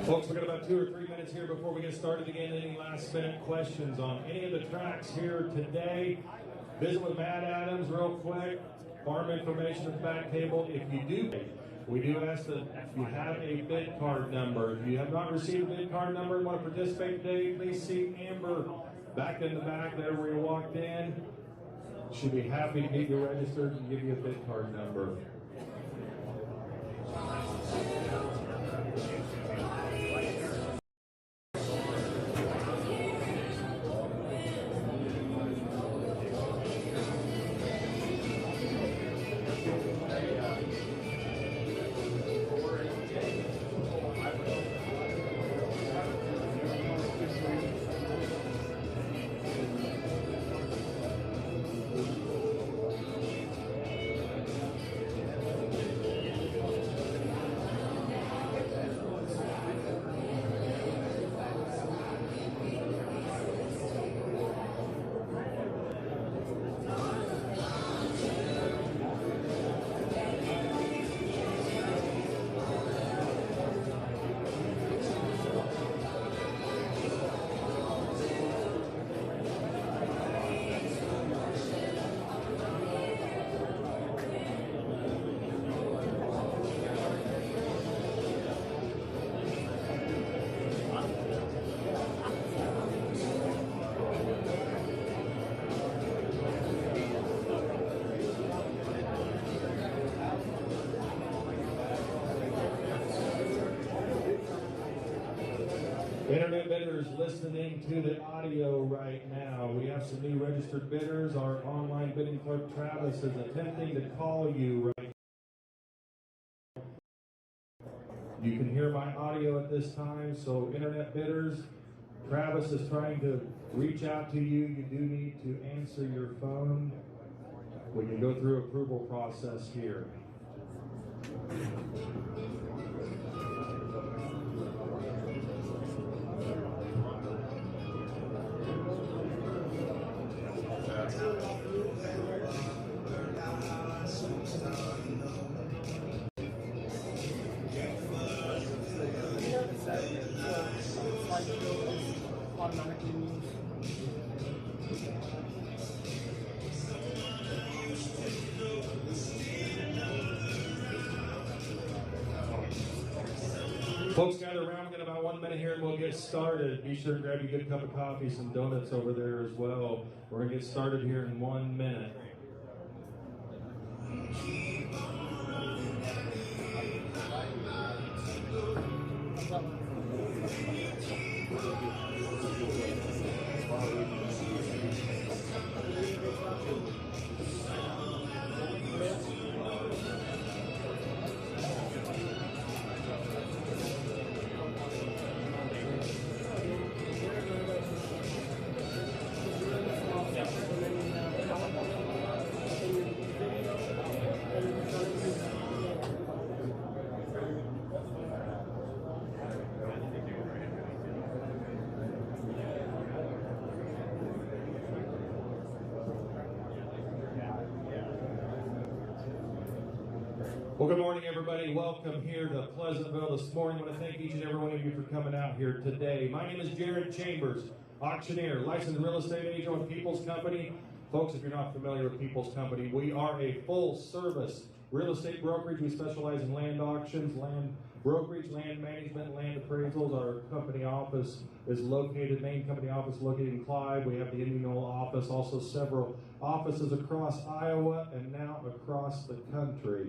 Folks, we've got about 2 or 3 minutes here before we get started again. Any last minute questions on any of the tracks here today? Visit with Matt Adams real quick. Farm information at the back table. If you do, we do ask that if you have a bid card number. If you have not received a bid card number and want to participate today, please see Amber back in the back there where you walked in. She'd be happy to get you registered and give you a bid card number. Internet bidders listening to the audio right now. We have some new registered bidders. Our online bidding clerk, Travis, is attempting to call you right now. You can hear my audio at this time, so internet bidders, Travis is trying to reach out to you. You do need to answer your phone. We can go through approval process here. Folks, gather around. We've got about 1 minute here and we'll get started. Be sure to grab you a good cup of coffee, some donuts over there as well. We're going to get started here in 1 minute. Well, good morning, everybody. Welcome here to Pleasantville this morning. I want to thank each and every one of you for coming out here today. My name is Jared Chambers, auctioneer, licensed real estate agent with People's Company. Folks, if you're not familiar with People's Company, we are a full-service real estate brokerage. We specialize in land auctions, land brokerage, land management, land appraisals. Our company office is located, main company office located in Clyde. We have the Indianola office, also several offices across Iowa and now across the country.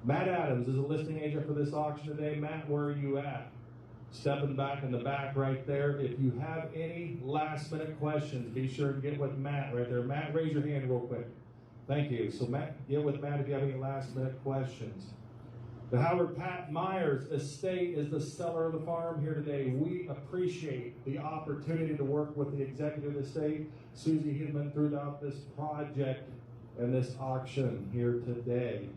Matt Adams is a listing agent for this auction today. Matt, where are you at? Stepping back in the back right there. If you have any last minute questions, be sure to get with Matt right there. Matt, raise your hand real quick. Thank you. So Matt, get with Matt if you have any last minute questions. The Howard Pat Myers estate is the seller of the farm here today. We appreciate the opportunity to work with the executive estate, Susie Hidman, throughout this project and this auction here today.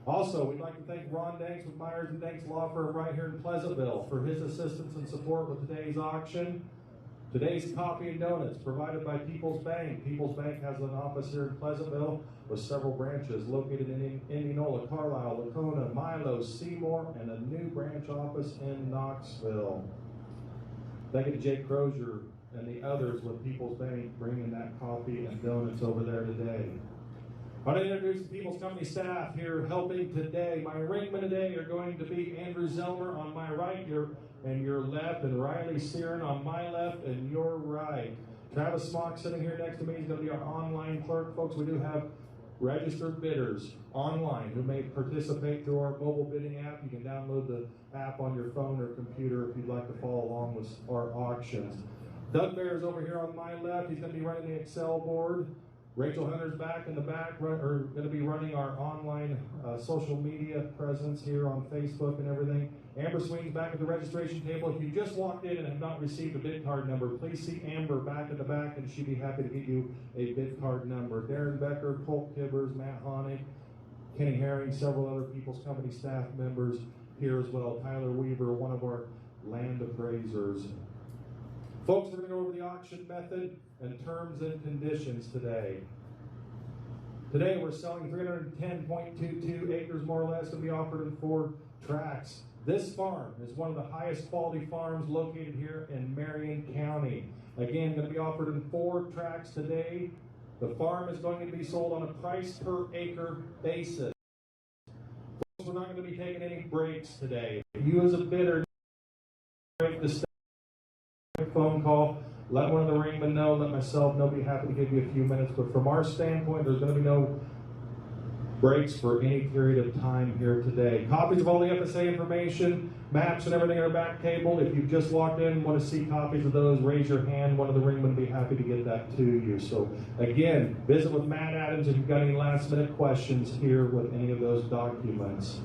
Also, we'd like to thank Ron Danks with Myers and Danks Law Firm right here in Pleasantville for his assistance and support with today's auction. Today's coffee and donuts provided by People's Bank. People's Bank has an office here in Pleasantville with several branches located in Indianola, Carlisle, Lacona, Milo, Seymour, and a new branch office in Knoxville. Thank you to Jake Crozier and the others with People's Bank bringing that coffee and donuts over there today. I want to introduce the People's Company staff here helping today. My ringmen today are going to be Andrew Zelmer on my right here and your left, and Riley Searon on my left and your right. Travis Smock sitting here next to me is going to be our online clerk. Folks, we do have registered bidders online who may participate through our mobile bidding app. You can download the app on your phone or computer if you'd like to follow along with our auctions. Doug Bear is over here on my left. He's going to be running the Excel board. Rachel Hunter's back in the back, going to be running our online social media presence here on Facebook and everything. Amber Sweeney's back at the registration table. If you just walked in and have not received a bid card number, please see Amber back in the back, and she'd be happy to get you a bid card number. Darren Becker, Colt Tibbers, Matt Honig, Kenny Herring, several other People's Company staff members here as well. Tyler Weaver, one of our land appraisers. Folks, we're going to go over the auction method and terms and conditions today. Today we're selling 310.22 acres more or less to be offered in 4 tracts. This farm is one of the highest quality farms located here in Marion County. Again, going to be offered in 4 tracts today. The farm is going to be sold on a price per acre basis. Folks, we're not going to be taking any breaks today. If you as a bidder break the phone call, let one of the ringmen know, let myself know, be happy to give you a few minutes. But from our standpoint, there's going to be no breaks for any period of time here today. Copies of all the FSA information, maps and everything are back table. If you've just walked in and want to see copies of those, raise your hand. One of the ringmen will be happy to get that to you. So again, visit with Matt Adams if you've got any last minute questions here with any of those documents.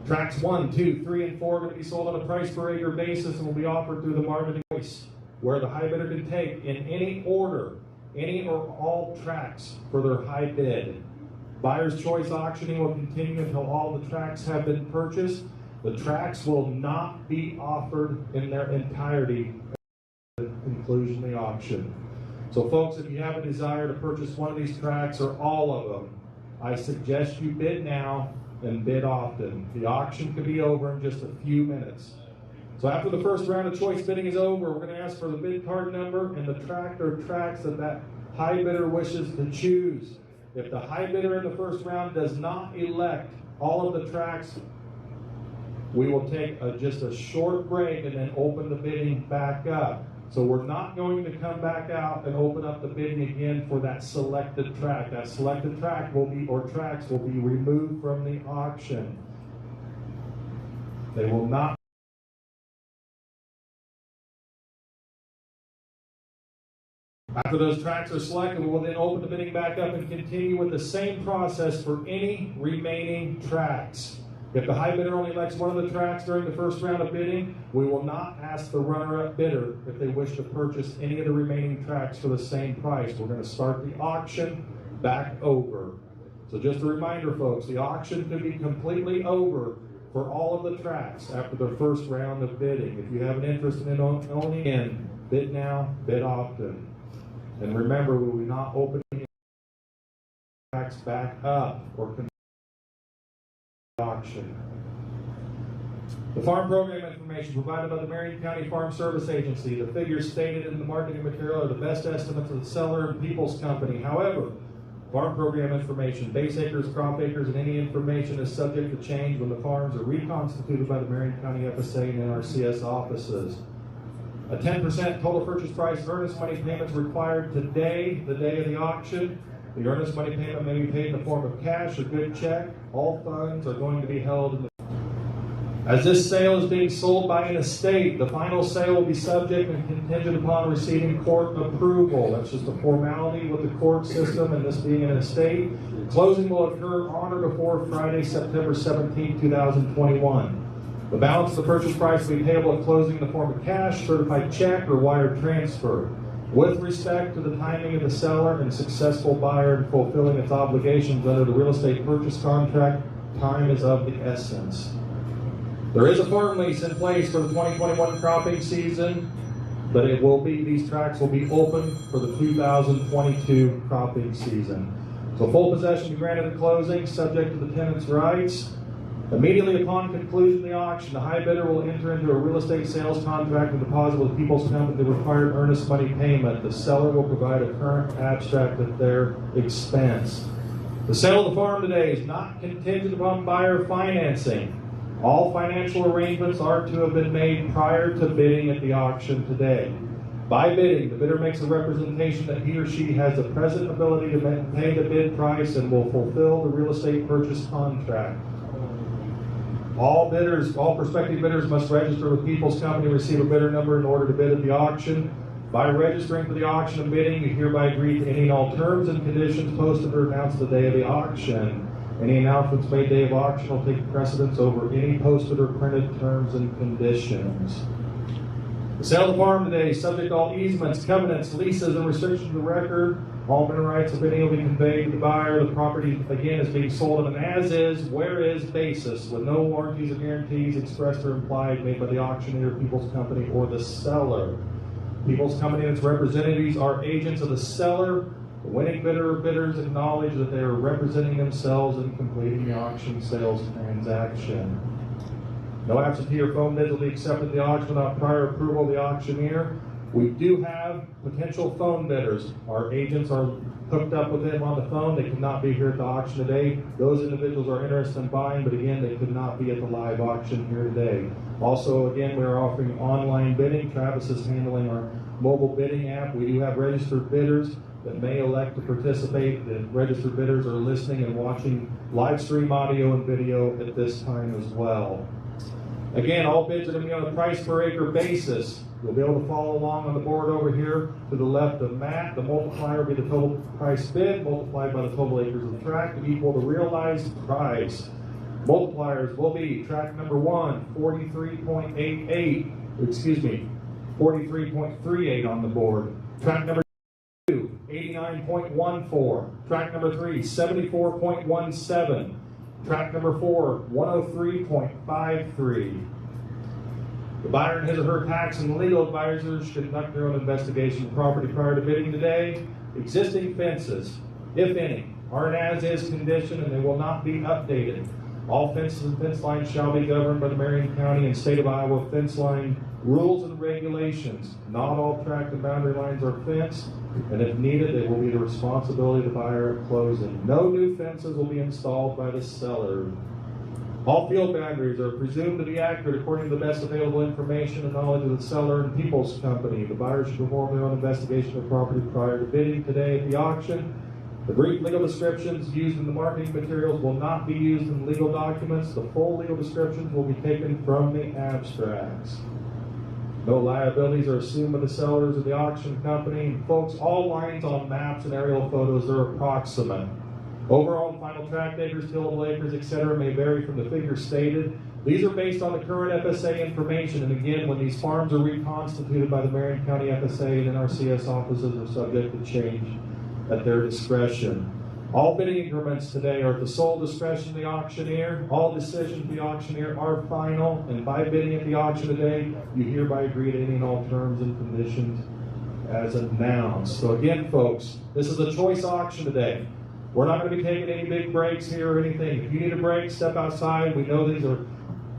Tracts 1, 2, 3, and 4 are going to be sold on a price per acre basis and will be offered through the marketing choice, where the high bidder can take in any order any or all tracts for their high bid. Buyer's choice auctioning will continue until all the tracts have been purchased. The tracts will not be offered in their entirety at the conclusion of the auction. So folks, if you have a desire to purchase one of these tracts or all of them, I suggest you bid now and bid often. The auction could be over in just a few minutes. So after the first round of choice bidding is over, we're going to ask for the bid card number and the tract or tracts that high bidder wishes to choose. If the high bidder in the first round does not elect all of the tracts, we will take just a short break and then open the bidding back up. So we're not going to come back out and open up the bidding again for that selected tract. That selected tract will be, or tracts will be removed from the auction. They will not. After those tracts are selected, we will then open the bidding back up and continue with the same process for any remaining tracts. If the high bidder only elects one of the tracts during the first round of bidding, we will not ask the runner-up bidder if they wish to purchase any of the remaining tracts for the same price. We're going to start the auction back over. So just a reminder, folks, the auction could be completely over for all of the tracts after the first round of bidding. If you have an interest in owning in, bid now, bid often. And remember, we will not open tracts back up or continue the auction. The farm program information provided by the Marion County Farm Service Agency. The figures stated in the marketing material are the best estimates of the seller and People's Company. However, farm program information, base acres, crop acres, and any information is subject to change when the farms are reconstituted by the Marion County FSA and NRCS offices. A 10% total purchase price earnest money payment is required today, the day of the auction. The earnest money payment may be paid in the form of cash or good check. All funds are going to be held in the... As this sale is being sold by an estate, the final sale will be subject and contingent upon receiving court approval. That's just a formality with the court system, and this being an estate. Closing will occur on or before Friday, September 17, 2021. The balance of the purchase price will be payable at closing in the form of cash, certified check, or wire transfer. With respect to the timing of the seller and successful buyer in fulfilling its obligations under the real estate purchase contract, time is of the essence. There is a farm lease in place for the 2021 cropping season. but these tracts will be open for the 2022 cropping season. So full possession be granted at closing, subject to the tenant's rights. Immediately upon conclusion of the auction, the high bidder will enter into a real estate sales contract and deposit with People's Company the required earnest money payment. The seller will provide a current abstract at their expense. The sale of the farm today is not contingent upon buyer financing. All financial arrangements are to have been made prior to bidding at the auction today. By bidding, the bidder makes a representation that he or she has the present ability to pay the bid price and will fulfill the real estate purchase contract. All prospective bidders must register with People's Company and receive a bidder number in order to bid at the auction. By registering for the auction and bidding, you hereby agree to any and all terms and conditions posted or announced the day of the auction. Any announcements made day of auction will take precedence over any posted or printed terms and conditions. The sale of the farm today is subject to all easements, covenants, leases, and restrictions of the record. All mineral rights of any will be conveyed to the buyer. The property, again, is being sold on an as-is, where-is basis with no warranties or guarantees expressed or implied made by the auctioneer, People's Company, or the seller. People's Company and its representatives are agents of the seller. The winning bidder or bidders acknowledge that they are representing themselves in completing the auction sales transaction. No absentee or phone bids will be accepted at the auction without prior approval of the auctioneer. We do have potential phone bidders. Our agents are hooked up with them on the phone. They could not be here at the auction today. Those individuals are interested in buying, but again, they could not be at the live auction here today. Also, again, we are offering online bidding. Travis is handling our mobile bidding app. We do have registered bidders that may elect to participate. The registered bidders are listening and watching live stream audio and video at this time as well. Again, all bids are going to be on a price per acre basis. You'll be able to follow along on the board over here to the left of Matt. The multiplier will be the total price bid multiplied by the total acres of the tract to equal the realized price. Multipliers will be tract number 1, 43.38 on the board. Tract number 2, 89.14. Tract number 3, 74.17. Tract number 4, 103.53. The buyer and his or her tax and legal advisors should conduct their own investigation of the property prior to bidding today. Existing fences, if any, are in as-is condition and they will not be updated. All fences and fence lines shall be governed by the Marion County and State of Iowa fence line rules and regulations. Not all tract and boundary lines are fenced, and if needed, they will be the responsibility of the buyer at closing. No new fences will be installed by the seller. All field boundaries are presumed to be accurate according to the best available information and knowledge of the seller and People's Company. The buyer should perform their own investigation of property prior to bidding today at the auction. The brief legal descriptions used in the marketing materials will not be used in legal documents. The full legal descriptions will be taken from the abstracts. No liabilities are assumed by the sellers of the auction company. And folks, all lines on maps and aerial photos are approximate. Overall and final tract acres, tillable acres, etc. may vary from the figures stated. These are based on the current FSA information, and again, when these farms are reconstituted by the Marion County FSA and NRCS offices are subject to change at their discretion. All bidding increments today are at the sole discretion of the auctioneer. All decisions of the auctioneer are final, and by bidding at the auction today, you hereby agree to any and all terms and conditions as announced. So again, folks, this is a choice auction today. We're not going to be taking any big breaks here or anything. If you need a break, step outside. We know these are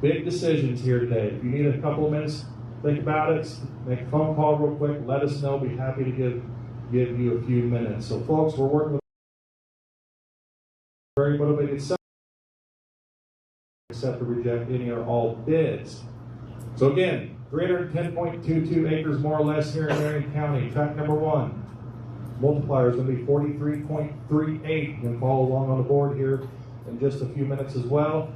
big decisions here today. If you need a couple of minutes, think about it, make a phone call real quick, let us know. Be happy to give you a few minutes. So folks, we're working with very motivated sellers, accept or reject any or all bids. So again, 310.22 acres more or less here in Marion County. Tract number 1. Multiplier is going to be 43.38. You can follow along on the board here in just a few minutes as well.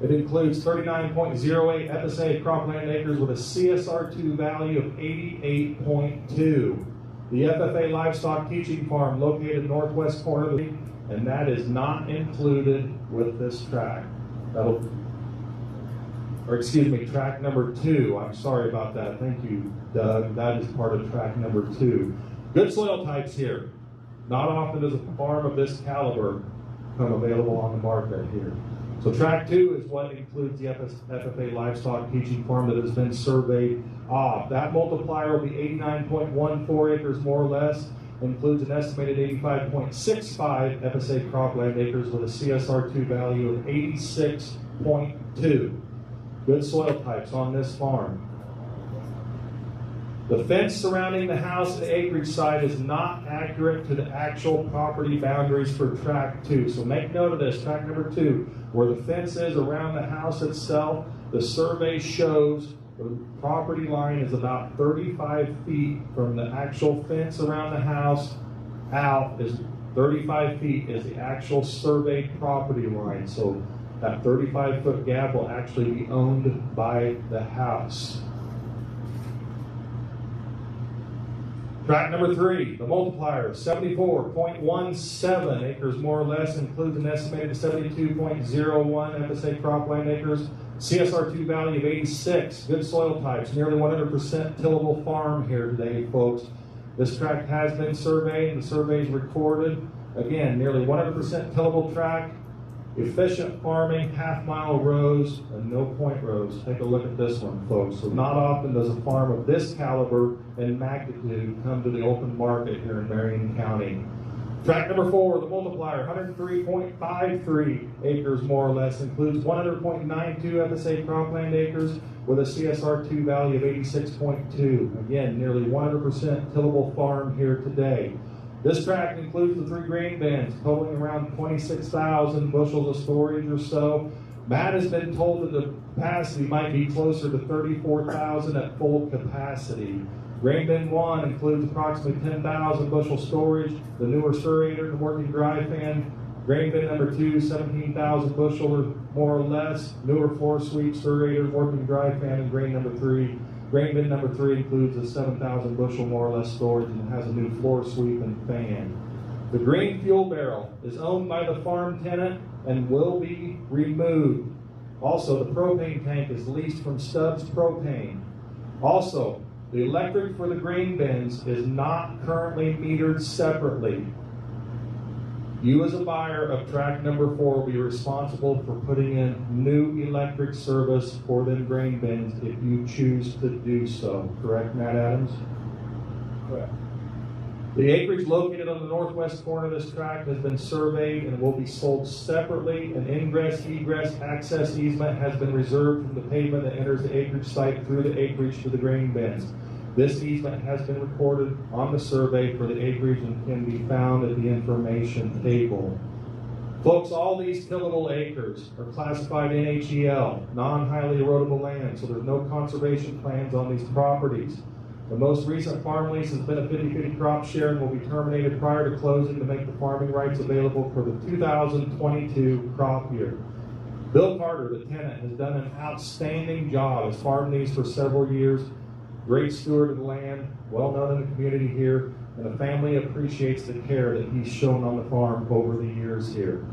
It includes 39.08 FSA cropland acres with a CSR2 value of 88.2. The FFA livestock teaching farm located in the northwest corner of the and that is not included with this tract. Tract number 2. I'm sorry about that. Thank you, Doug. That is part of tract number 2. Good soil types here. Not often does a farm of this caliber come available on the market here. So tract 2 is what includes the FFA livestock teaching farm that has been surveyed off. That multiplier will be 89.14 acres more or less, includes an estimated 85.65 FSA cropland acres with a CSR2 value of 86.2. Good soil types on this farm. The fence surrounding the house and the acreage side is not accurate to the actual property boundaries for tract 2. So make note of this, tract number 2, where the fence is around the house itself, the survey shows the property line is about 35 feet from the actual fence around the house out. Is 35 feet is the actual surveyed property line. So that 35-foot gap will actually be owned by the house. Tract number 3, the multiplier, 74.17 acres more or less, includes an estimated 72.01 FSA cropland acres, CSR2 value of 86, good soil types, nearly 100% tillable farm here today, folks. This tract has been surveyed, the survey is recorded. Again, nearly 100% tillable tract, efficient farming, half-mile rows, and no-point rows. Take a look at this one, folks. So not often does a farm of this caliber and magnitude come to the open market here in Marion County. Tract number 4, the multiplier, 103.53 acres more or less, includes 100.92 FSA cropland acres with a CSR2 value of 86.2. Again, nearly 100% tillable farm here today. This tract includes the 3 grain bins, totaling around 26,000 bushels of storage or so. Matt has been told that the capacity might be closer to 34,000 at full capacity. Grain bin 1 includes approximately 10,000 bushel storage, the newer serrator, the working dry fan. Grain bin number 2, 17,000 bushel or more or less, newer floor sweep, serrator, working dry fan, and grain number 3. Grain bin number 3 includes a 7,000 bushel more or less storage and has a new floor sweep and fan. The green fuel barrel is owned by the farm tenant and will be removed. Also, the propane tank is leased from Stubbs Propane. Also, the electric for the grain bins is not currently metered separately. You as a buyer of tract number 4 will be responsible for putting in new electric service for them grain bins if you choose to do so. Correct, Matt Adams? Correct. The acreage located on the northwest corner of this tract has been surveyed and will be sold separately. An ingress, egress, access easement has been reserved from the pavement that enters the acreage site through the acreage to the grain bins. This easement has been recorded on the survey for the acreage and can be found at the information table. Folks, all these tillable acres are classified NHEL, non-highly erodible land, so there's no conservation plans on these properties. The most recent farm lease has been a 50-50 crop share and will be terminated prior to closing to make the farming rights available for the 2022 crop year. Bill Carter, the tenant, has done an outstanding job, has farmed these for several years. Great steward of the land, well known in the community here, and the family appreciates the care that he's shown on the farm over the years here.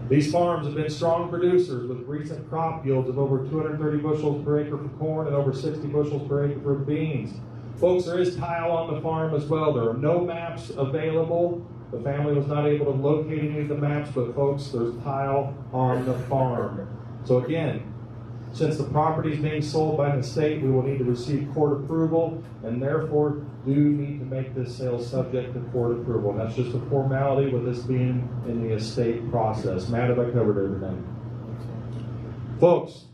These farms have been strong producers with recent crop yields of over 230 bushels per acre for corn and over 60 bushels per acre for beans. Folks, there is tile on the farm as well. There are no maps available. The family was not able to locate any of the maps, but folks, there's tile on the farm. So again, since the property is being sold by the state, we will need to receive court approval and therefore do need to make this sale subject to court approval. And that's just a formality with this being in the estate process. Matt, have I covered everything? Folks,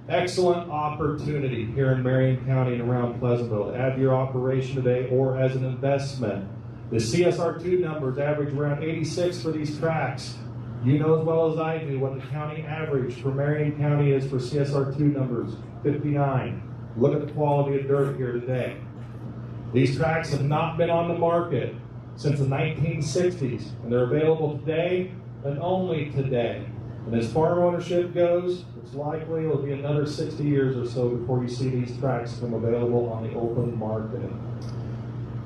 excellent opportunity here in Marion County and around Pleasantville to add to your operation today or as an investment. The CSR2 numbers average around 86 for these tracts. You know as well as I do what the county average for Marion County is for CSR2 numbers, 59. Look at the quality of dirt here today. These tracts have not been on the market since the 1960s, and they're available today and only today. And as farm ownership goes, it's likely it'll be another 60 years or so before you see these tracts come available on the open market.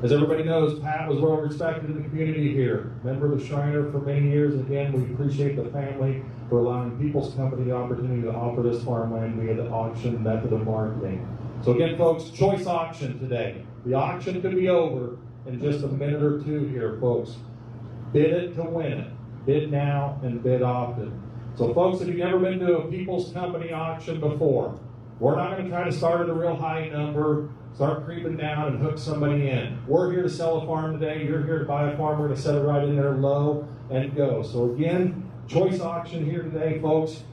As everybody knows, Pat was well respected in the community here. Member of the Shriner for many years. Again, we appreciate the family for allowing People's Company the opportunity to offer this farmland via the auction method of marketing. So again, folks, choice auction today. The auction could be over in just a minute or two here, folks. Bid it to win it. Bid now and bid often. So folks, if you've never been to a People's Company auction before, we're not going to try to start at a real high number, start creeping down and hook somebody in. We're here to sell a farm today. You're here to buy a farm. We're going to set it right in there low and go. So again, choice auction here today, folks.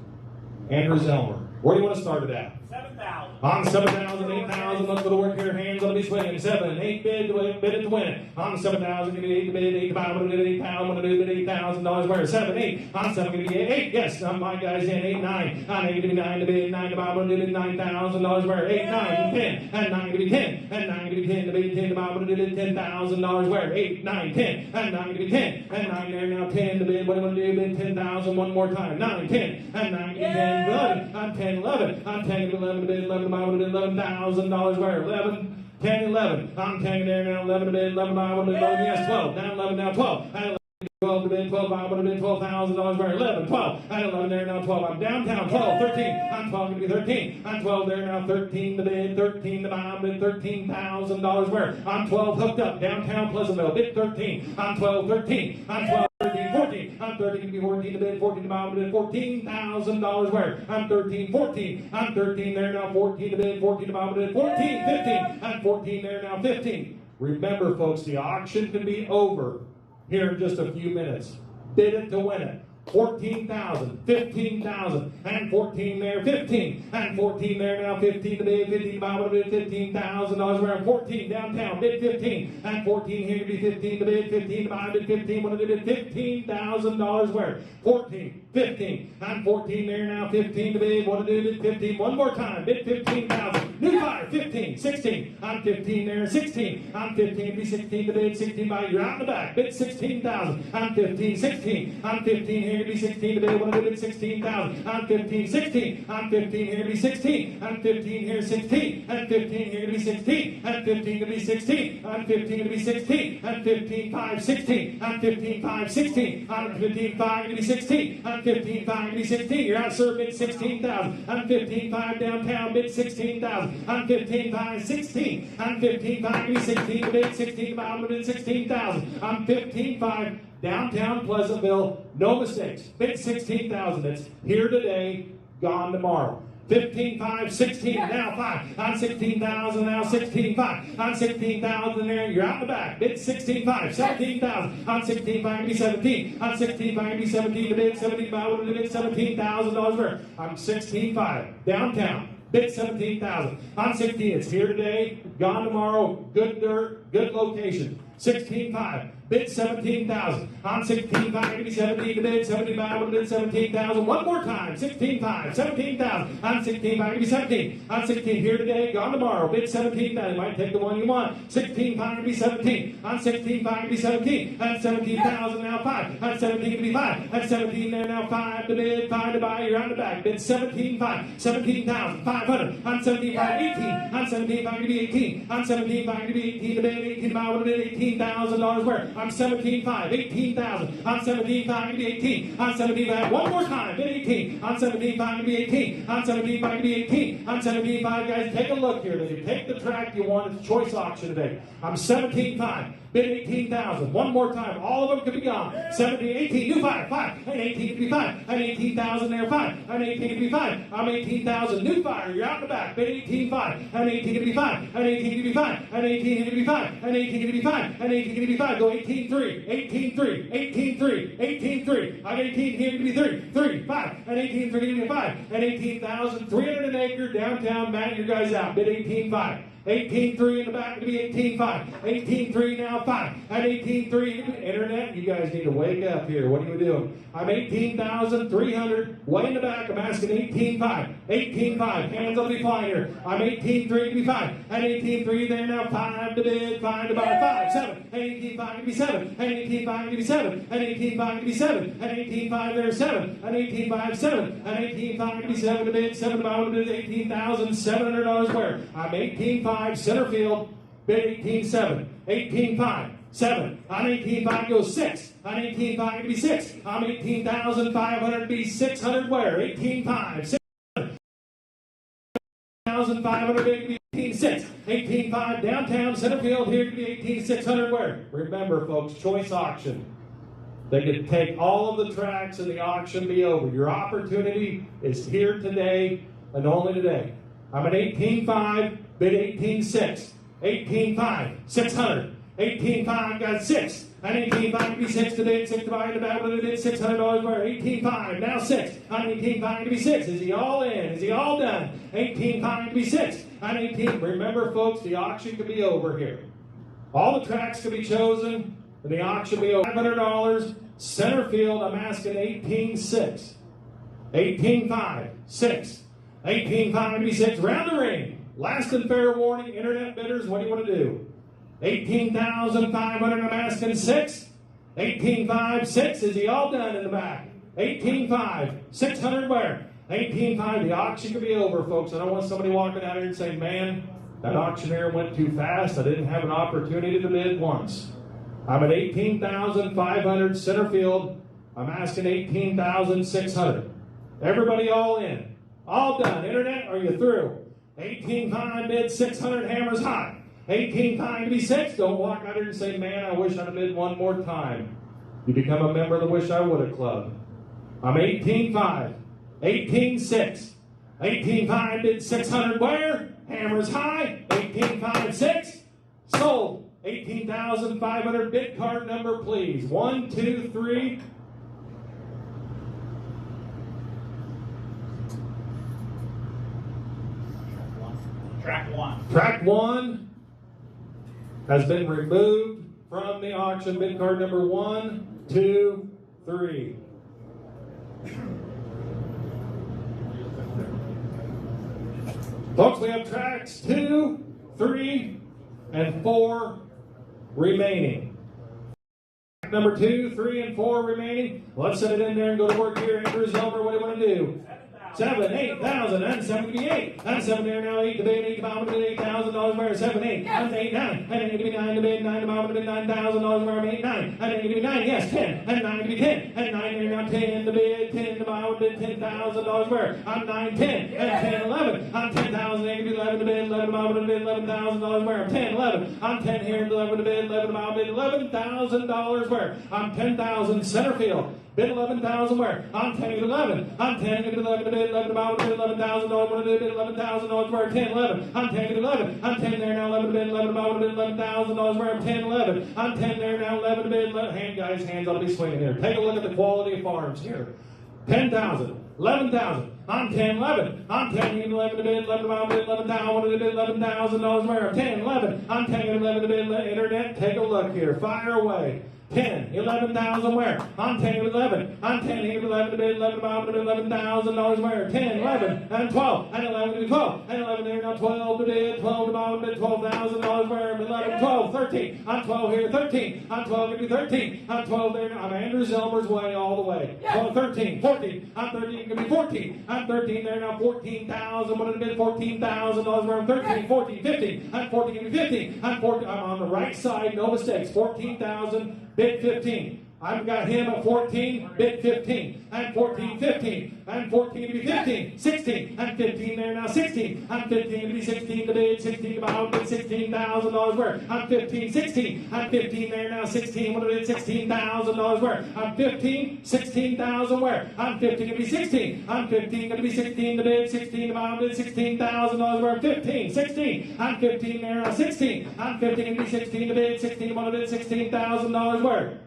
Andrew Zelmer. Where do you want to start it at? 7,000. On 7,000, 8,000, look for the work here, hands on the swinging. 7, 8 bid to it to win it. On 7,000, give me 8 to bid, 8 to buy, want to bid 8,000, want to bid $8,000 worth. 7, 8, on 7, give me 8, yes, my guys in 8, 9. On 8, give me 9 to bid, 9 to buy, want to bid $9,000 worth. 8, 9, 10, and 9 give me 10, and 9 give me 10 to bid, 10 to buy, want to bid $10,000 worth. 8, 9, 10, and 9 give me 10, and 9 there now 10 to bid, what do you want to do? Bid 10,000 one more time. 9, 10, and 9 give me 10, 11, on 10, 11, on 10 give me 11 to bid, 11 to buy, want to bid $11,000 worth. 11, 10, 11. I'm taking there now 11 to bid, 11 by, 11, yes, 12. Now 11, now 12. And 12 to bid, 12 by, I would have bid $12,000 worth. 11, 12. And 11 there now 12. I'm downtown 12, 13. I'm 12 going to be 13. I'm 12 there now 13 to bid, 13 to buy, I bid $13,000 worth. I'm 12 hooked up downtown Pleasantville, bid 13. I'm 12, 13. I'm 12. 13, 14. I'm 13 to be 14 to bid, 14 to buy, I'm bid $14,000 worth. I'm 13, 14. I'm 13 there now, 14 to bid, 14 to buy, I'm bid 14, 15. I'm 14 there now, 15. Remember, folks, the auction can be over here in just a few minutes. Bid it to win it. 14,000, 15,000, and 14 there, 15, and 14 there now, 15 to bid, 15 to buy, would have bid $15,000 worth, 14 downtown, bid 15, and 14 here to be 15 to bid, 15 to buy, bid 15, would have bid $15,000 worth, 14, 15, and 14 there now, 15 to bid, would have bid 15, one more time, bid 15,000, new buyer, 15, 16, I'm 15 there, 16, I'm 15 to be 16 to bid, 16 by, you're out in the back, bid 16,000, I'm 15, 16, I'm 15 here to be 16 to bid, would have bid 16,000, I'm 15, 16, I'm 15 here to be 16, I'm 15 here 16, and 15 here to be 16, and 15 to be 16, I'm 15 to be 16, and 15, 5, 16, I'm 15, 5, 16, I'm 15, 5 to be 16, I'm 15, 5 to be 16, you're out sir, bid 16,000, I'm 15, 5 downtown, bid 16,000, I'm 15, 5, 16, I'm 15, 5 to be 16 to bid 16 to buy, I'm bid 16,000, I'm 15, 5 downtown Pleasantville, no mistakes, bid 16,000, it's here today, gone tomorrow. 15, 5, 16, now 5, on 16,000, now 16, 5, on 16,000 there, you're out in the back, bid 16, 5, 17,000, on 16, 5, give me 17, on 16, 5, give me 17 to bid, 17, 5, would have bid $17,000 worth, I'm 16, 5, downtown, bid 17,000, on 16, it's here today, gone tomorrow, good dirt, good location, 16, 5, bid 17,000. On 16, 5, give me 17 to bid, 75, would have bid 17,000. One more time, 16, 5, 17,000. On 16, 5, give me 17. On 16, here today, gone tomorrow, bid 17,000. Might take the one you want. 16, 5, give me 17. On 16, 5, give me 17. On 17,000, now 5. On 17, give me 5. On 17, there now 5 to bid, 5 to buy, you're on the back. Bid 17, 5, 17,500. On 17, 5, 18. On 17, 5, give me 18. On 17, 5, give me 18 to bid, 18 to buy, would have bid $18,000 worth. I'm 17.5, 18,000. On 17.5, give me 18. On 17.5, one more time, bid 18. On 17.5, give me 18. On 17.5, give me 18. On 17.5, guys, take a look here. If you take the tract you want, it's choice auction today. I'm 17.5. Bid 18,000. One more time. All of them could be gone. 17, 18, new 5, 5. And 18 could be 5. And 18,000 there, 5. And 18 could be 5. I'm 18,000. New fire. You're out in the back. Bid 18,5. And 18 could be 5. And 18 could be 5. And 18 could be 5. And 18 could be 5. And 18 could be 5. Go 18,3. 18,3. 18,3. 18,3. I'm 18 here to be 3. 3, 5. And 18,3 to be 5. And 18,300 an acre downtown. Matt, your guys out. Bid 18,5. 18.3 in the back to be 18.5. 18.3 now 5. At 18.3, internet, you guys need to wake up here. What are you doing? I'm 18,300. Way in the back, I'm asking 18.5. 18.5. Hands on the flying here. I'm 18.3 to be 5. At 18.3 there now 5 to bid, 5 to buy, 5, 7. At 18.5 to be 7. At 18.5 to be 7. At 18.5 to be 7. At 18.5 there 7. At 18.5 7. At 18.5 to be 7 to bid, 7 to buy, to bid $18,700 worth. I'm 18.5. Center field, bid 18.7, 18.5, 7. On 18.5 goes 6. On 18.5 to be 6. I'm 18,500 to be 600 where? 18.5, 6,500 to be 18.6. 18.5 downtown center field here to be 18,600 where? Remember, folks, choice auction. They could take all of the tracts and the auction be over. Your opportunity is here today and only today. I'm at 18.5, bid 18.6. 18.5, 600. 18.5, got 6. And 18.5 to be 6 today, 6 to buy in the back, but it is $600 worth. 18.5, now 6. And 18.5 to be 6. Is he all in? Is he all done? 18.5 to be 6. And 18. Remember, folks, the auction could be over here. All the tracks could be chosen, and the auction will be over. $500. Center field, I'm asking 18.6. 18.5, 6. 18.5 to be 6. Round the ring. Last and fair warning, internet bidders, what do you want to do? 18,500, I'm asking 6. 18.5, 6. Is he all done in the back? 18.5, 600 where? 18.5, the auction could be over, folks. I don't want somebody walking out here and saying, man, that auctioneer went too fast. I didn't have an opportunity to bid once. I'm at 18,500 center field. I'm asking 18,600. Everybody all in. All done. Internet, are you through? 18.5 bid 600, hammers high. 18.5 to be 6. Don't walk out here and say, man, I wish I'd have bid one more time. You become a member of the Wish I Woulda Club. I'm 18.5. 18.6. 18.5 bid 600 where? Hammers high. 18.5 6. Sold. 18,500 bid card number, please. 1, 2, 3. Track 1. Track 1 has been removed from the auction. Bid card number 1, 2, 3. Folks, we have tracks 2, 3, and 4 remaining. Track number 2, 3, and 4 remaining. Let's set it in there and go to work here. Andrew Zilber, what do you want to do? 7, 8,000, and 78. And 7 there now, 8 to bid, 8 to bottom, $8,000 where? 7, 8, and 8, 9. And 8 to be 9 to bid, 9 to bottom, $9,000 where? 8, 9. And 8 to be 9, yes, 10. And 9 to be 10. And 9 there now, 10 to bid, 10 to bottom, $10,000 where? I'm 9, 10. And 10, 11. I'm 10,000, 8 to be 11 to bid, 11 to bottom, $11,000 where? I'm 10, 11. I'm 10 here, 11 to bid, 11 to bottom, $11,000 where? I'm 10,000, center field. Bid 11,000 where? I'm 10 to 11. I'm 10 to 11 to bid 11 about bid $11,000. What did bid $11,000 where? 10 11. I'm 10 to 11. I'm 10 there now 11 to bid 11 about bid $11,000 where? I'm 10 11. I'm 10 there now 11 to bid 11. Hand guys, hands ought to be swinging here. Take a look at the quality of farms here. 10,000. 11,000. I'm 10 11. I'm 10 to 11 to bid 11 about bid 11,000. What did bid $11,000 where? I'm 10 11. I'm 10 to 11 to bid internet. Take a look here. Fire away. 10, 11,000 where? I'm 10 to 11. I'm 10 to 11 to bid 11 about $11,000 where? 10, 11, and 12, and 11 to 12, and 11 there now 12 to bid 12 to about bid $12,000 where? 11, 12, 13. I'm 12 here, 13. I'm 12 to be 13. I'm 12 there now. I'm Andrew Zilber's way all the way. 12, 13, 14. I'm 13 to be 14. I'm 13 there now 14,000. What did it bid? $14,000 where? I'm 13, 14, 15. I'm 14 to be 15. I'm 14. I'm on the right side, no mistakes. 14,000. Bid 15. I've got him at 14, bid 15, and 14, 15, and 14 to be 15, 16, and 15 there now, 16, and 15 to be 16 to bid, 16 to buy, bid $16,000 worth. I'm 15, 16, and 15 there now, 16, what did it $16,000 worth. I'm 15, 16,000 where? I'm 15 to be 16, I'm 15 to be 16 to bid, 16 to buy, bid $16,000 worth. 15, 16, I'm 15 there now, 16, I'm 15 to be 16 to bid, 16 to buy, bid $16,000 worth.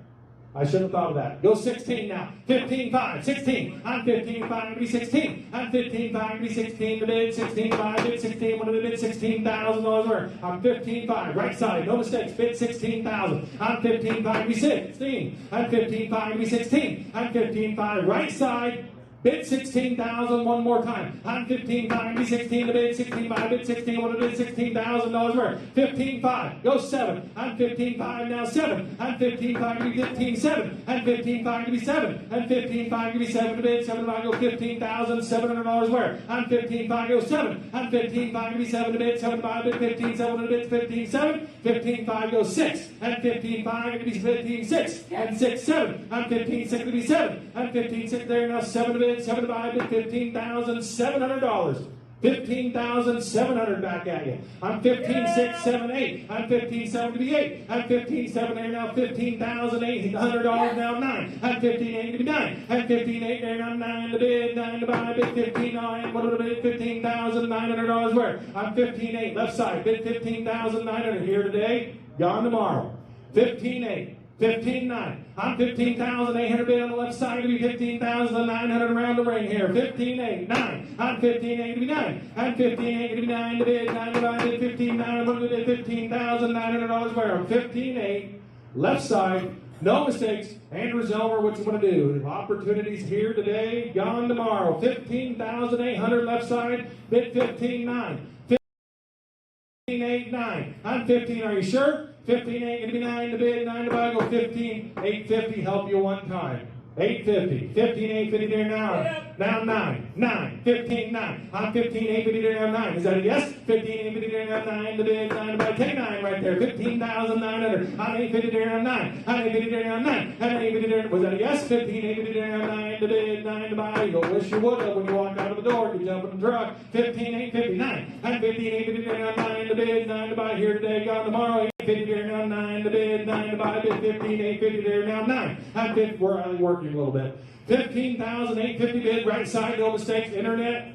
I should have thought of that. Go 16 now. 15, 5, 16. I'm 15, 5 to be 16. I'm 15, 5 to be 16 to bid, 16, 5, bid 16. What did it bid? $16,000 worth. I'm 15, 5. Right side. No mistakes. Bid 16,000. I'm 15, 5 to be 16. I'm 15, 5 to be 16. I'm 15, 5. Right side. Bid 16,000 one more time. I'm 15, 5 to be 16 to bid, 16, 5, bid 16, what did it bid? $16,000 worth. 15, 5, go 7. I'm 15, 5 now 7. I'm 15, 5 to be 15, 7. I'm 15, 5 to be 7. I'm 15, 5 to be 7 to bid, 7 to buy, go $15,700 worth. I'm 15, 5, go 7. I'm 15, 5 to be 7 to bid, 7 to buy, bid 15, 7 to bid, 15, 7. 15, 5, go 6. And 15, 5 to be 15, 6. And 6, 7. I'm 15, 6 to be 7. I'm 15, 6 there now 7 to bid. 7 to buy, bid $15,700. 15,700 back at you. I'm 15,678. I'm 15,778. I'm 15,700 there now. $15,800 now 9. I'm 15,889. I'm 15,800 there now 9 to bid. 9 to buy. Bid 15,900. What did I bid? $15,900 where? I'm 15,800 left side. Bid 15,900 here today. Gone tomorrow. 15,800. 15,900. I'm 15,800 bid on the left side to be 15,900 around the ring here. 15,809. I'm 15,889. I'm 15,889 to bid. 9 to buy. Bid 15,900. Bid $15,900 where? I'm 15,800 left side. No mistakes. Andrew Zelmer, what you want to do? Opportunities here today, gone tomorrow. 15,800 left side. Bid 15,900. 15,809. I'm 15. Are you sure? 15,889 to bid, 9 to buy. Go 15,850. Help you one time. 850. 15,850 there now. Now 9. 9. 15,900. I'm 15,850 there now 9. Is that a yes? 15,850 there now 9 to bid, 9 to buy. Take 9 right there. 15,900. I'm 850 there now 9. I'm 850 there now 9. I'm 850 there. Was that a yes? 15,850 there now 9 to bid, 9 to buy. You wish you would have when you walk out of the door. You jump in the truck. 15,859. I'm 15,850 there now 9 to bid, 9 to buy. Here today, gone tomorrow. 850 there now 9 to bid, 9 to buy. Bid 15,850 there now 9. I'm 50. We're only working a little bit. 15,850 bid, right side, no mistakes. Internet,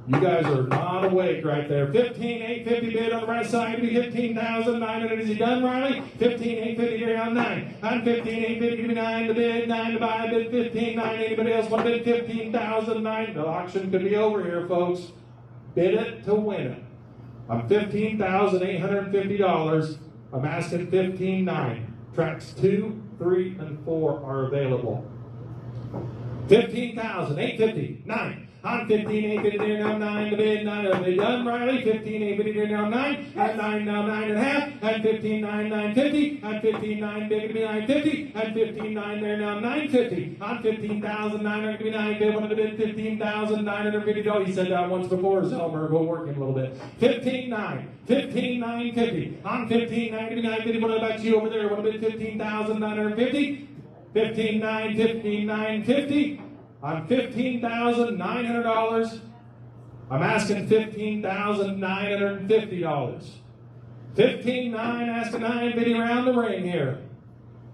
you guys are not awake right there. 15,850 bid on the right side to be 15,900. Is he done, Riley? 15,850 there on 9. I'm 15,850 to be 9 to bid, 9 to buy. Bid 15,900. Anybody else want to bid 15,900? The auction could be over here, folks. Bid it to win it. I'm $15,850. I'm asking 15,900. Tracks 2, 3, and 4 are available. 15,850. 9. I'm 15,850 there now 9 to bid. 9. Are they done, Riley? 15,850 there now 9. I'm 9 now 9.5. I'm 15,950. I'm 15,900 bid to be 950. I'm 15,900 there now 950. I'm 15,900 to be 9 bid. Wanted to bid 15,950. Oh, he said that once before. Zelmer, go work him a little bit. 15,900. 15,950. I'm 15,900 to be 950. What about you over there? Want to bid 15,950? 15,900. 15,950. I'm $15,900. I'm asking $15,950. 15,900, asking $950 around the ring here.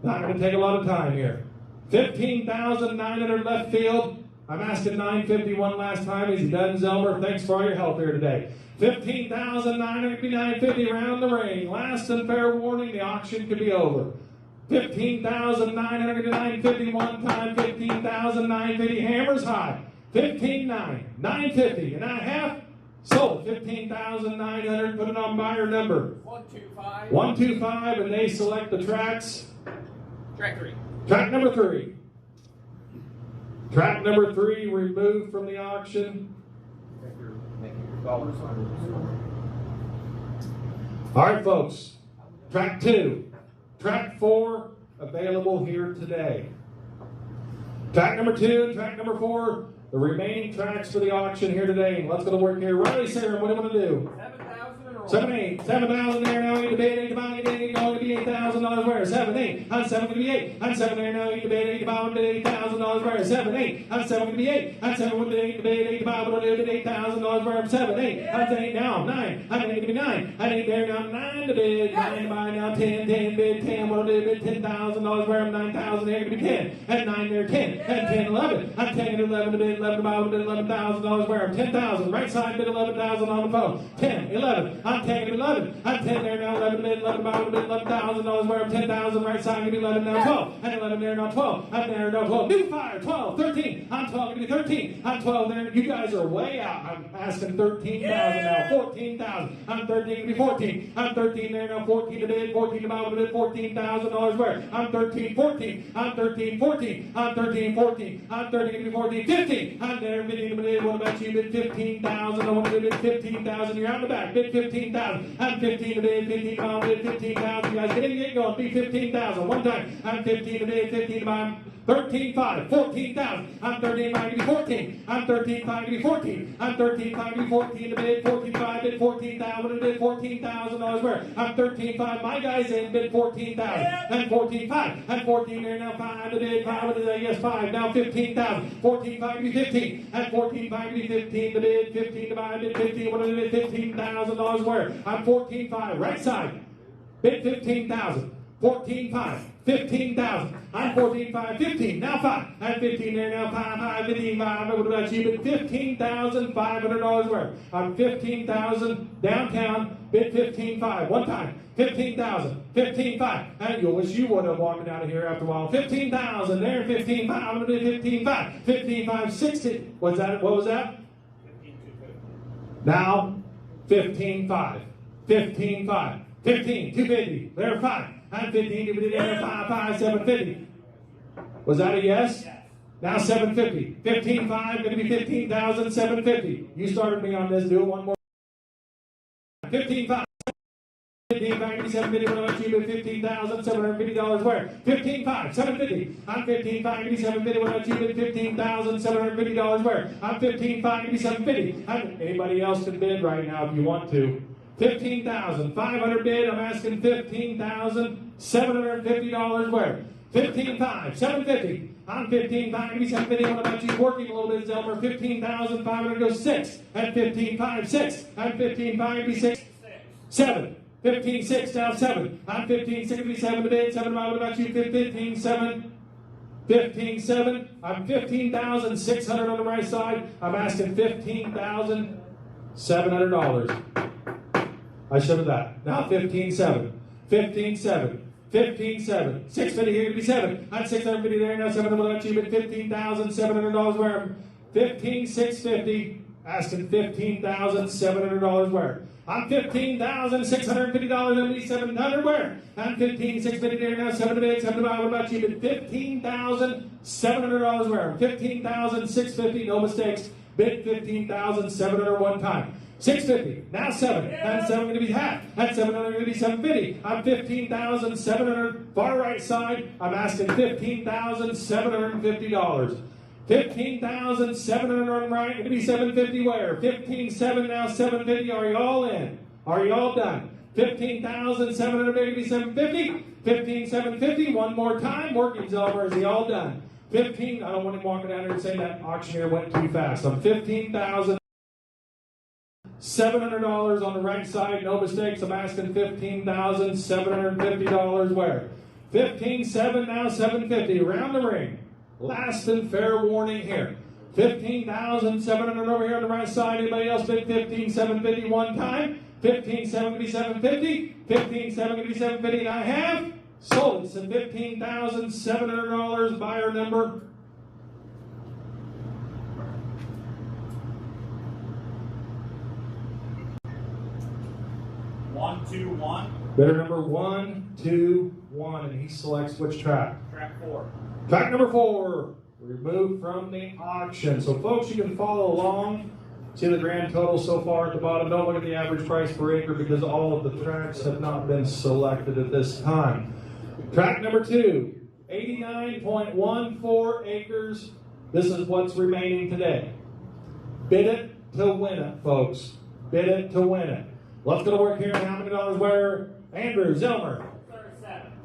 Not going to take a lot of time here. 15,900 left field. I'm asking $950 one last time. Is he done, Zelmer? Thanks for all your help here today. 15,900 to $950 around the ring. Last and fair warning, the auction could be over. 15,900 to $950 one time. 15,950 hammers high. 15,900, 950 and a half. Sold. 15,900. Put it on buyer number 125. 125, and they select the tracts. Track 3. Track number 3. Track number 3 removed from the auction. All right, folks. Track 2. Track 4 available here today. Track number 2 and track number 4, the remaining tracks for the auction here today. Let's go to work here. Riley, Sarah, what do you want to do? 7,000 there now. Need to bid. Need to buy. Need to be $8,000 where? 7,800. I'm 7 to be 8. I'm 7 there now. Need to bid. Need to buy. Bid $8,000 where? 7,800. I'm 7 to be 8. I'm 7 with the 8 to bid. Need to buy. Bid $8,000 where? I'm 7,800. I'm 8 now. I'm 9. I'm 8 to be 9. I'm 8 there now. 9 to bid. 9 to buy now. 10 bid 10. What do I bid? $10,000 where? I'm 9,000 there to be 10. And 9 there 10. And 10 11. I'm 10 and 11 to bid. 11 to buy. Bid $11,000 where? I'm 10,000. Right side bid 11,000 on the phone. 10 11. I'm 10 and 11. I'm 10 there now, 11 bid, 11 buy, bid $11,000 where I'm 10,000, right side, give me 11 now, 12. And 11 there now, 12. I'm there now, 12. New fire, 12, 13. I'm 12, give me 13. I'm 12 there. You guys are way out. I'm asking 13,000 now, 14,000. I'm 13, give me 14. I'm 13 there now, 14 to bid, 14 to buy, bid $14,000 where? I'm 13, 14. I'm 13, 14. I'm 13, 14. I'm 13, give me 14, 15. I'm there, bidding to bid. What about you? Bid 15,000. I want to bid 15,000. You're out the back. Bid 15,000. I'm 15 to bid, 15 to bid, 15,000. You guys get in, get going. Be 15,000. One time. I'm 15 to bid, 15 to buy. 13.5, 14,000. I'm 13.5 to be 14. I'm 13.5 to be 14. I'm 13.5 to be 14 to bid 14.5 bid 14,000 to bid $14,000 where I'm 13.5. My guys in bid 14,000 and 14.5 and 14 there now 5 to bid 5 to bid, yes 5 now 15,000. 14.5 to be 15 and 14.5 to be 15 to bid 15 to buy bid 15 what to bid $15,000 where I'm 14.5 right side bid 15,000. 14.5, 15,000. I'm 14.5, 15, now 5. I'm 15 there, now 5, 15, 5. What about you? Bid $15,500 worth. I'm 15,000 downtown, bid 15.5. One time, 15,000, 15.5. And you wish you would have walked out of here after a while. 15,000 there, 15.5. I'm going to bid 15.5, 15.5, 60. What's that? What was that? 15,250. Now, 15.5, 15.5. 15, 250, there 5. I'm 15, 250, there 5, 750. Was that a yes? Yes. Now 750. 15.5, going to be 15,750. You started me on this, do it one more. 15.5. 15.5, 750, what about you? $15,750 where? 15.5, 750. I'm 15.5, 750, what about you? $15,750 where? I'm 15.5, 750. Anybody else can bid right now if you want to. 15,500 bid. I'm asking $15,750 where? 15.5, 750. I'm 15.5, 750. What about you working a little bit, Zelmer? 15,500 goes 6. At 15.5, 6. I'm 15.5, 6. 7. 15.6 now 7. I'm 15.67 to bid. 7. What about you? 15.7. 15.7. I'm 15,600 on the right side. I'm asking $15,700. I should have that. Now 15.7. 15.7. 15.7. 650 here to be 7. I'm 650 there now 7. What about you? Bid $15,700 where? 15,650. Asking $15,700 where? I'm $15,650 and be 700 where? I'm 15,650 there now 7 to bid 7 to buy. What about you? Bid $15,700 where? 15,650. No mistakes. Bid 15,700 one time. 650, now 7. And 7 going to be half. That's 700 going to be 750. I'm 15,700. Far right side, I'm asking $15,750. 15,700 on right, going to be 750 where? 15,700 now 750. Are you all in? Are you all done? 15,700 going to be 750. 15,750. One more time. Working Zelmer. Is he all done? 15. I don't want him walking down here and saying that auctioneer went too fast. I'm 15,700 on the right side, no mistakes. I'm asking $15,750 where? 15.7 now 750. Around the ring. Last and fair warning here. 15,700 over here on the right side. Anybody else bid 15,750 one time? 15.7 to be 750. 15.7 to be 750. And I have sold it. So $15,700. Buyer number 121. bidder number 121, and he selects which track? Track 4. Track number 4, removed from the auction. So folks, you can follow along. See the grand total so far at the bottom. Don't look at the average price per acre because all of the tracks have not been selected at this time. Track number 2, 89.14 acres. This is what's remaining today. Bid it to win it, folks. Bid it to win it. Let's go to work here. How many dollars where? Andrew, Zelmer.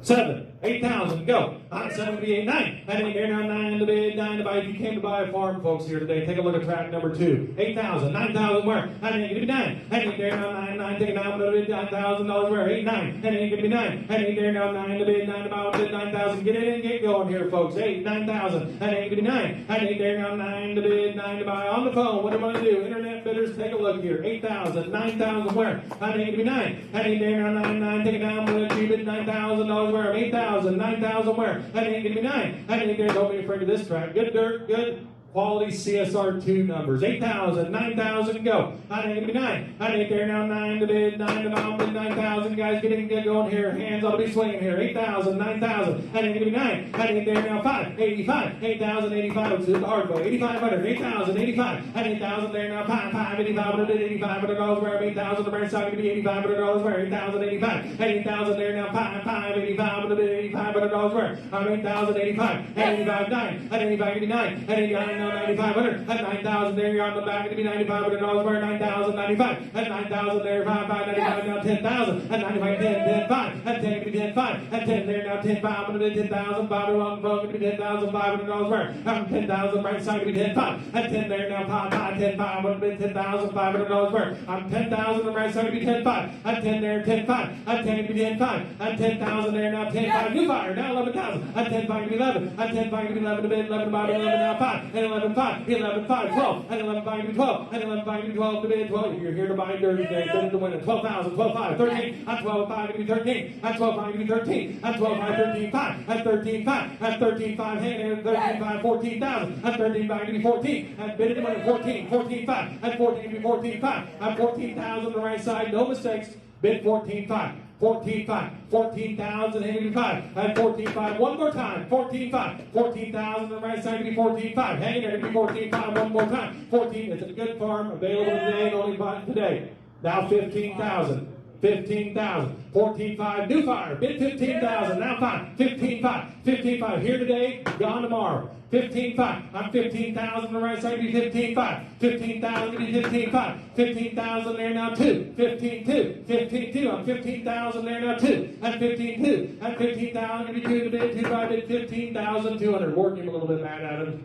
7. 8,000. Go. On 7 to be 8, 9. And then here now 9 to bid, 9 to buy. If you came to buy a farm, folks, here today, take a look at track number 2. 8,000. 9,000 where? And then give me 9. And then there now 9, 9. Take it now to bid $9,000 where? 8, 9. And then give me 9. And then there now 9 to bid, 9 to buy. Bid 9,000. Get in and get going here, folks. 8, 9,000. And then give me 9. And then there now 9 to bid, 9 to buy. On the phone. What am I going to do? Internet bidders, take a look here. 8,000. 9,000 where? And then give me 9. And then there now 9, 9. Take it down. I'm going to bid $9,000 where? 8,000. 9,000 where? And then give me 9. And then there, don't be afraid of this track. Good dirt, good. quality CSR2 numbers. 8,000, 9,000, go. I need to be 9. I need there now 9 to bid, 9 to bottom bid, 9,000. Guys, get going here. Hands ought to be swinging here. 8,000, 9,000. I need to be 9. I need there now 5. 85, 8,000, 85. Let's do the hard way. 8,500, 8,000, 85. I need 1,000 there now 5, 5, 8,500, $8,500 where 8,000. The right side to be $8,500 where 8,000, 85. I need 1,000 there now 5, 5, 8,500, $8,500 where I'm 8,000, 85. I need 85, 9. I need 85, 89. I need 9. 9,500 at 9,000 there, you're on the back, it'll be $9,500 where 9,000, 95 at 9,000 there, 5, 95 now 10,000 at 95, 10, 5 at 10, it'll be 10, 5 at 10 there now 10, 5 it'll be 10,000, 5 on the phone, it'll be $10,500 where I'm 10,000 right side, it'll be 10, 5 at 10 there now 5, 5, 10, 5 it'll be $10,500 where I'm 10,000 the right side, it'll be 10, 5 at 10 there, 10, 5 at 10 it'll be 10, 5 at 10,000 there now 10, 5 new fire now 11,000 at 10, 5 it'll be 11 at 10, 5 it'll be 11 to bid 11 5 11 now 5 and 11 5 11 5 12 and 11 5 to 12 and 11 5 to 12 to bid 12 you're here to buy dirty today bid to win it 12,000 12 5 13 at 12 5 to be 13 at 12 5 to be 13 at 12 5 13 5 at 13 5 at 13 5 hand at 13 5 14,000 at 13 5 to be 14 at bid to win it 14 14 5 at 14 to be 14 5 at 14,000 the right side no mistakes bid 14 5 14 5 14,005 at 14 5 one more time 14 5 14,000 on the right side to be 14 5 hang in there to be 14 5 one more time 14 it's a good farm available today and only bought today now 15,000 15,000 14 5 new fire bid 15,000 now 5 15 5 15 5 here today gone tomorrow 15 5 I'm 15,000 on the right side to be 15 5 15,000 to be 15 5 15,000 there now 2 15 2 15 2 I'm 15,000 there now 2 at 15 2 at 15,000 to be 2 to bid 2 5 bid 15,200 working him a little bit mad at him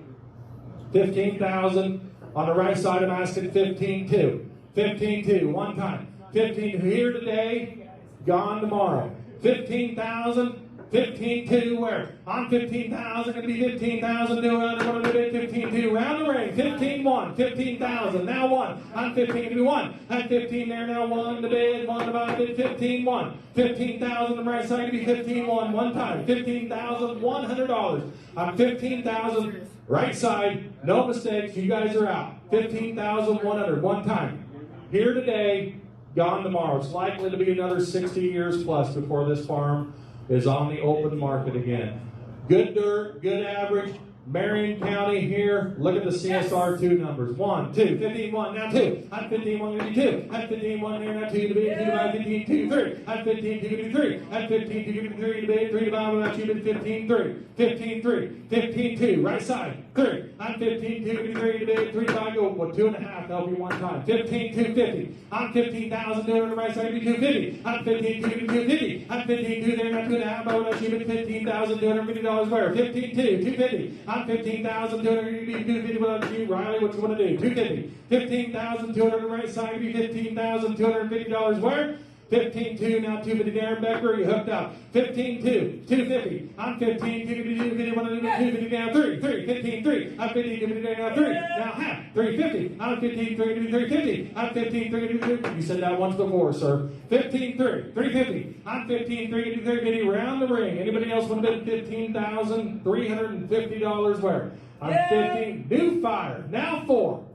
15,000 on the right side I'm asking 15 2 15 2 one time 15 here today, gone tomorrow. 15,000, 15-2 where? On 15,000, going to be 15,000 new round. What do we do? 15-2 round the ring. 15-1, 15,000. Now 1. On 15 to be 1. At 15 there now 1 to bid. 1 to buy bid. 15-1. 15,000 the right side to be 15-1. One time. $15,100. On 15,000 right side. No mistakes. You guys are out. 15,100. One time. Here today. Gone tomorrow. It's likely to be another 60 years plus before this farm is on the open market again. Good dirt, good average. Marion County here. Look at the CSR2 numbers. 1, 2, 15-1, now 2. At 15-1, going to be 2. At 15-1, there, now 2 to be 2 to buy 15, 2, 3. At 15, 2 to be 3. At 15, 2 to be 3 to be 3 to buy, without you to 15, 3. 15, 3. 15, 2. Right side, 3. At 15, 2 to be 3 to be 3 to buy, go. Well, 2.5. That'll be one time. 15, 250. On 15,000, do it on the right side, be 250. At 15, 2 to be 250. At 15, 2 there, now 2.5. Buy, without you to $15,250 where? 15, 2, 250. On 15,200 be 250 without you. Riley, what you want to do? 250. 15,200 on the right side be $15,250 where? 15-2, now 250 Darren Becker, you hooked up. 15-2, 250. I'm 15, 250, 1 to 250 down 3, 3, 15, 3. I'm 15, 250 down 3. Now half, 350. I'm 15, 350. I'm 15, 350. You said that once before, sir. 15, 3, 350. I'm 15, 350 round the ring. Anybody else want to bid $15,350 where? I'm 15, new fire. Now 4,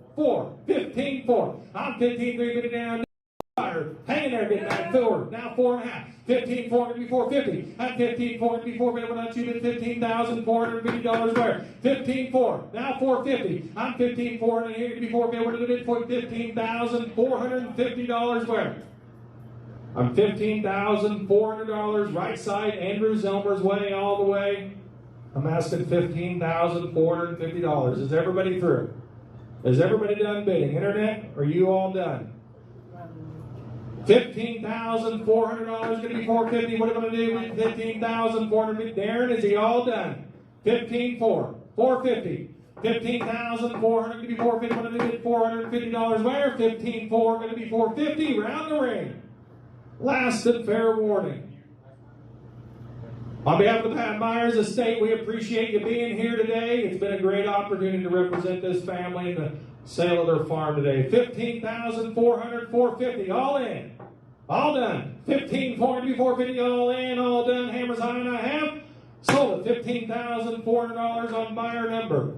15, 4. I'm 15, 350 down. Hanging there, getting back forward. Now 4.5. 15, 4 to be 450. At 15, 4 to be 450. Without you, $15,450 where? 15, 4. Now 450. I'm 15, 4 and here to be 450. What did it for? $15,450 where? I'm $15,400 right side. Andrew Zelmer's way all the way. I'm asking $15,450. Is everybody through? Is everybody done bidding? Internet, are you all done? $15,400 going to be $450. What are we going to do with $15,450? Darren, is he all done? 15-4, $450. $15,400 going to be $450. What are we going to do with $450 where? 15-4 going to be $450. Round the ring. Last and fair warning. On behalf of the Pat Myers Estate, we appreciate you being here today. It's been a great opportunity to represent this family in the sale of their farm today. $15,400, $450, all in. All done. $15,400, $450, all in, all done. Hammers high and I have. Sold it. $15,400 on buyer number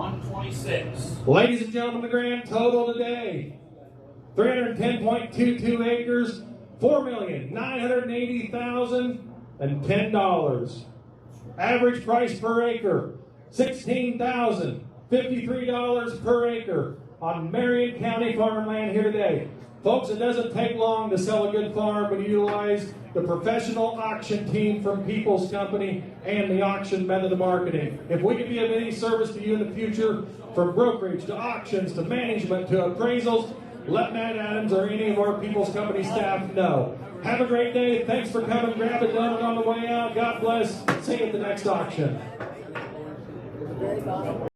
126. Ladies and gentlemen, the grand total today, 310.22 acres, $4,980,010. Average price per acre, $16,053 per acre on Marion County farmland here today. Folks, it doesn't take long to sell a good farm when you utilize the professional auction team from People's Company and the auction method of marketing. If we can be of any service to you in the future, from brokerage to auctions to management to appraisals, let Matt Adams or any of our People's Company staff know. Have a great day. Thanks for coming. Grab a donut on the way out. God bless. See you at the next auction.